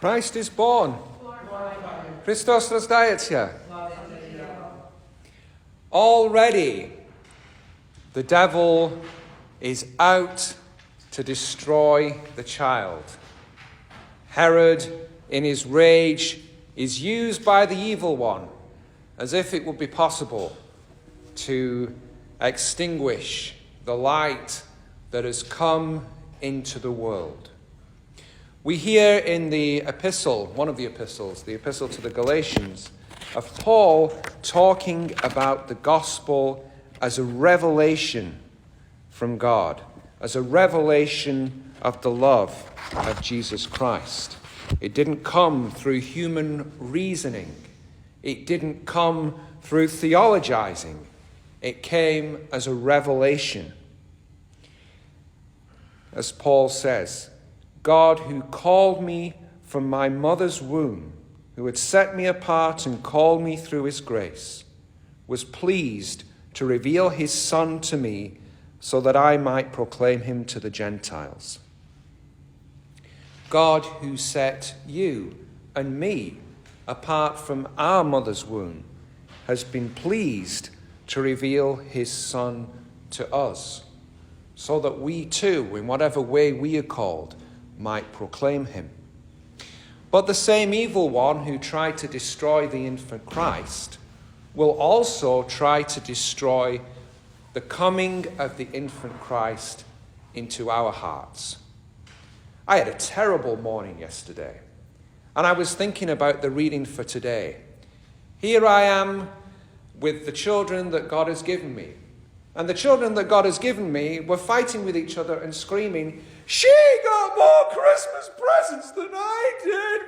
Christ is born. Christos rozdaje. Already, the devil is out to destroy the child. Herod, in his rage, is used by the evil one as if it would be possible to extinguish the light that has come into the world. We hear in the epistle, one of the epistles, the epistle to the Galatians, of Paul talking about the gospel as a revelation from God, as a revelation of the love of Jesus Christ. It didn't come through human reasoning. It didn't come through theologizing. It came as a revelation. As Paul says, God who called me from my mother's womb, who had set me apart and called me through his grace, was pleased to reveal his Son to me so that I might proclaim him to the Gentiles. God who set you and me apart from our mother's womb has been pleased to reveal his Son to us, so that we too, in whatever way we are called, might proclaim him. But the same evil one who tried to destroy the infant Christ will also try to destroy the coming of the infant Christ into our hearts. I had a terrible morning yesterday, and I was thinking about the reading for today. Here I am with the children that God has given me. And the children that God has given me were fighting with each other and screaming, "She got more Christmas presents than I did!"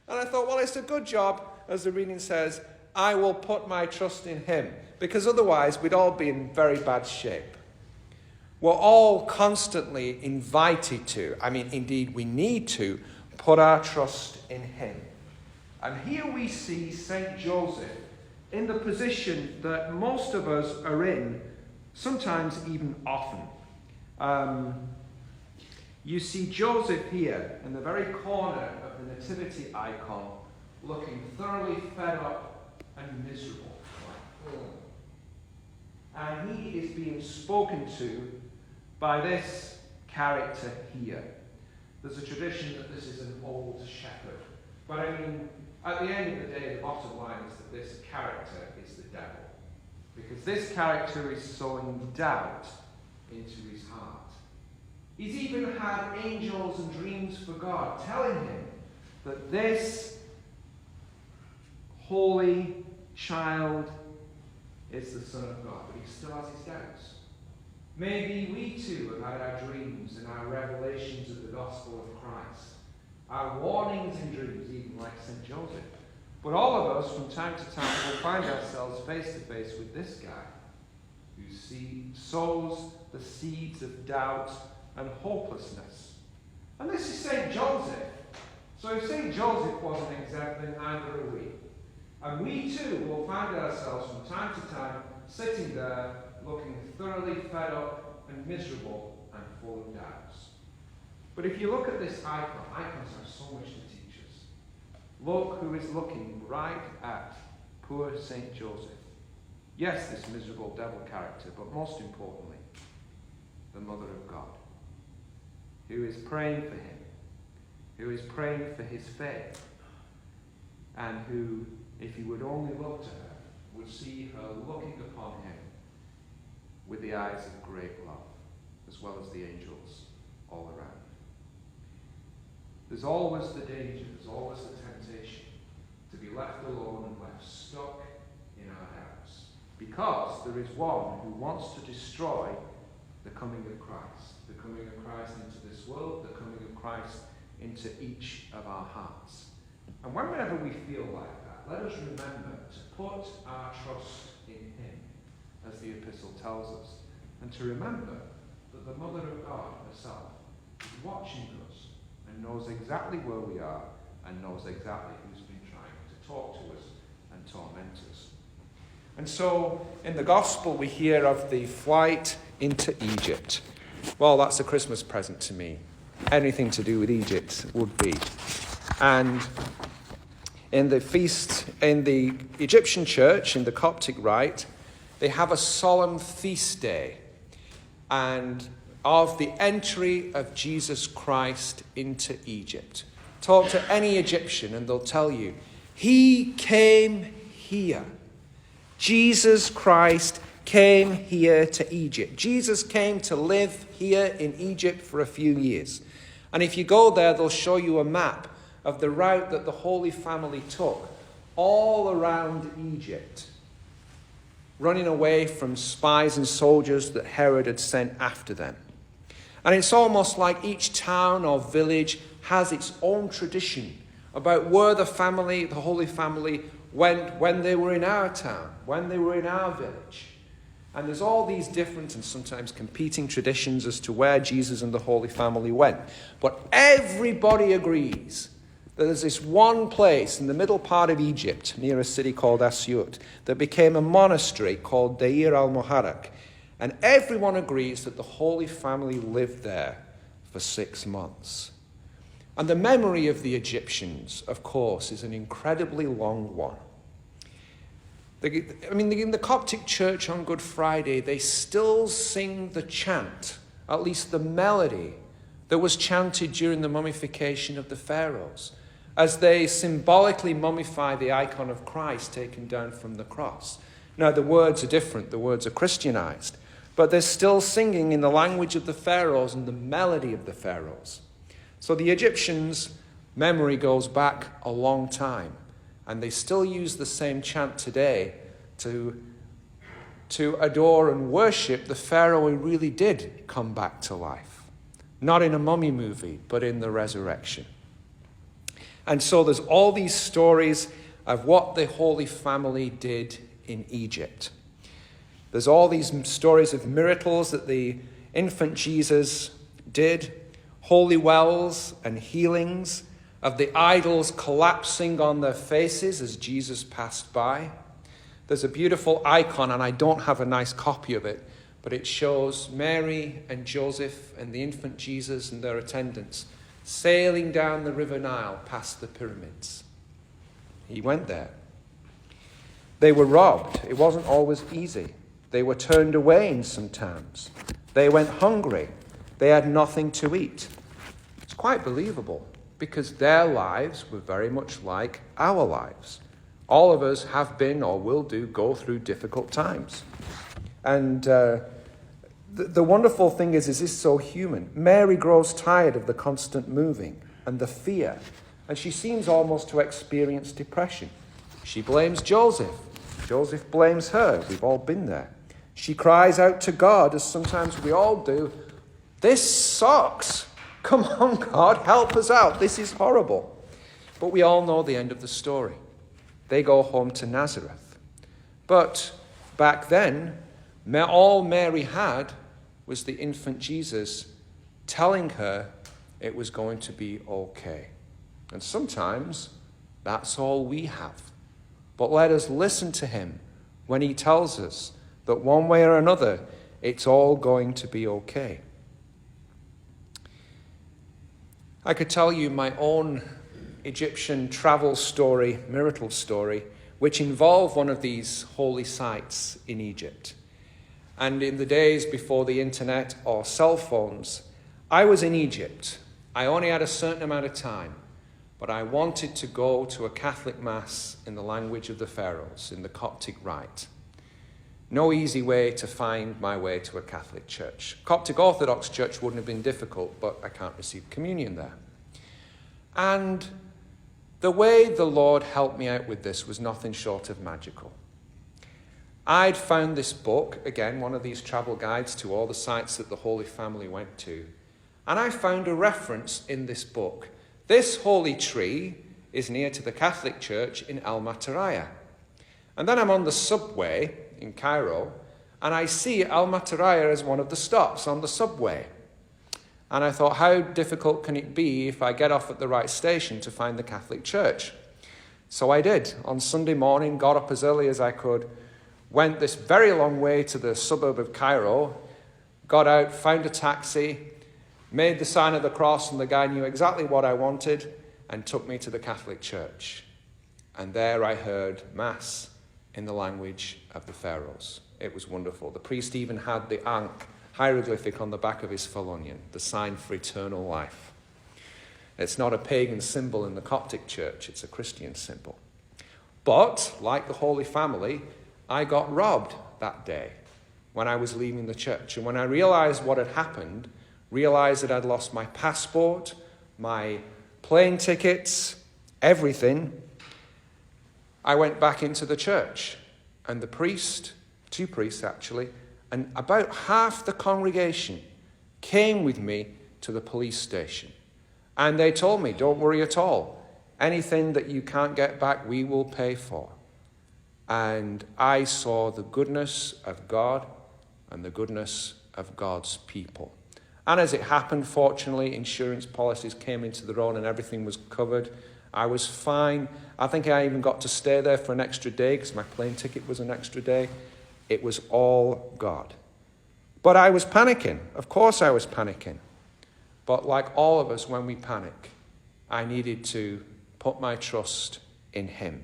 And I thought, well, it's a good job, as the reading says, I will put my trust in him, because otherwise we'd all be in very bad shape. We're all constantly invited to, indeed we need to, put our trust in him. And here we see St. Joseph in the position that most of us are in, sometimes even often. You see Joseph here in the very corner of the nativity icon, looking thoroughly fed up and miserable. And he is being spoken to by this character here. There's a tradition that this is an old shepherd. But at the end of the day, the bottom line is that this character is the devil. Because this character is sowing doubt into his heart. He's even had angels and dreams for God telling him that this holy child is the Son of God. But he still has his doubts. Maybe we too have had our dreams and our revelations of the gospel of Christ. Our warnings and dreams, even like St. Joseph. But all of us, from time to time, will find ourselves face to face with this guy who sows the seeds of doubt and hopelessness. And this is St. Joseph. So if St. Joseph was an example, then neither are we. And we too will find ourselves from time to time sitting there looking thoroughly fed up and miserable and full of doubts. But if you look at this icon, icons have so much to teach us. Look who is looking right at poor St. Joseph. Yes, this miserable devil character, but most importantly, the Mother of God, who is praying for him, who is praying for his faith, and who, if he would only look to her, would see her looking upon him with the eyes of great love, as well as the angels all around. There's always the danger, there's always the temptation to be left alone and left stuck in our doubts. Because there is one who wants to destroy the coming of Christ. The coming of Christ into this world, the coming of Christ into each of our hearts. And whenever we feel like that, let us remember to put our trust in him, as the epistle tells us, and to remember that the Mother of God herself is watching us and knows exactly where we are and knows exactly who's been trying to talk to us and torment us. And so, in the Gospel, we hear of the flight into Egypt. Well, that's a Christmas present to me. anything to do with Egypt would be. And in the Egyptian church, in the Coptic rite, they have a solemn feast day and of the entry of Jesus Christ into Egypt. Talk to any Egyptian and they'll tell you, he came here. Jesus Christ came here to Egypt. Jesus came to live here in Egypt for a few years. And if you go there, they'll show you a map of the route that the Holy Family took all around Egypt, running away from spies and soldiers that Herod had sent after them. And it's almost like each town or village has its own tradition about where the Holy Family went when they were in our town, when they were in our village. And there's all these different and sometimes competing traditions as to where Jesus and the Holy Family went. But everybody agrees that there's this one place in the middle part of Egypt, near a city called Asyut, that became a monastery called Deir al-Muharrak. And everyone agrees that the Holy Family lived there for 6 months. And the memory of the Egyptians, of course, is an incredibly long one. In the Coptic church on Good Friday, they still sing the chant, at least the melody, that was chanted during the mummification of the pharaohs, as they symbolically mummify the icon of Christ taken down from the cross. Now, the words are different, the words are Christianized, but they're still singing in the language of the pharaohs and the melody of the pharaohs. So the Egyptians' memory goes back a long time, and they still use the same chant today to adore and worship the pharaoh who really did come back to life. Not in a mummy movie, but in the resurrection. And so there's all these stories of what the Holy Family did in Egypt. There's all these stories of miracles that the infant Jesus did, holy wells and healings, of the idols collapsing on their faces as Jesus passed by. There's a beautiful icon, and I don't have a nice copy of it, but it shows Mary and Joseph and the infant Jesus and their attendants sailing down the River Nile past the pyramids. He went there. They were robbed. It wasn't always easy. They were turned away in some towns. They went hungry. They had nothing to eat. It's quite believable because their lives were very much like our lives. All of us have been or will go through difficult times. And the wonderful thing is this is so human. Mary grows tired of the constant moving and the fear, and she seems almost to experience depression. She blames Joseph. Joseph blames her. We've all been there. She cries out to God, as sometimes we all do, "This sucks. Come on, God, help us out. This is horrible." But we all know the end of the story. They go home to Nazareth. But back then, all Mary had was the infant Jesus telling her it was going to be okay. And sometimes that's all we have. But let us listen to him when he tells us that one way or another, it's all going to be okay. I could tell you my own Egyptian travel story, miracle story, which involved one of these holy sites in Egypt. And in the days before the internet or cell phones, I was in Egypt. I only had a certain amount of time, but I wanted to go to a Catholic Mass in the language of the pharaohs, in the Coptic rite. No easy way to find my way to a Catholic church. Coptic Orthodox church wouldn't have been difficult, but I can't receive communion there. And the way the Lord helped me out with this was nothing short of magical. I'd found this book, again, one of these travel guides to all the sites that the Holy Family went to, and I found a reference in this book. This holy tree is near to the Catholic Church in El Mataraya. And then I'm on the subway in Cairo, and I see El Mataraya as one of the stops on the subway. And I thought, how difficult can it be if I get off at the right station to find the Catholic Church? So I did. On Sunday morning, got up as early as I could, went this very long way to the suburb of Cairo, got out, found a taxi, made the sign of the cross, and the guy knew exactly what I wanted and took me to the Catholic Church. And there I heard Mass in the language of the Pharaohs. It was wonderful. The priest even had the Ankh hieroglyphic on the back of his falunion, the sign for eternal life. It's not a pagan symbol in the Coptic Church, it's a Christian symbol. But, like the Holy Family, I got robbed that day when I was leaving the church. And when I realized what had happened, realized that I'd lost my passport, my plane tickets, everything, I went back into the church. And the priest, 2 priests actually, and about half the congregation came with me to the police station. And they told me, don't worry at all. Anything that you can't get back, we will pay for. And I saw the goodness of God and the goodness of God's people. And as it happened, fortunately, insurance policies came into their own and everything was covered. I was fine. I think I even got to stay there for an extra day because my plane ticket was an extra day. It was all God. But I was panicking. Of course I was panicking. But like all of us, when we panic, I needed to put my trust in him.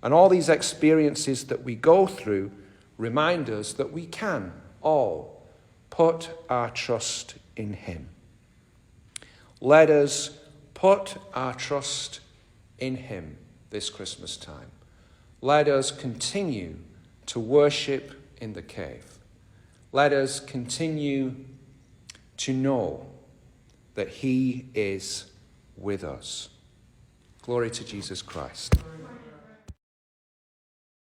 And all these experiences that we go through remind us that we can all put our trust in him. Let us put our trust in him this Christmas time. Let us continue to worship in the cave. Let us continue to know that he is with us. Glory to Jesus Christ.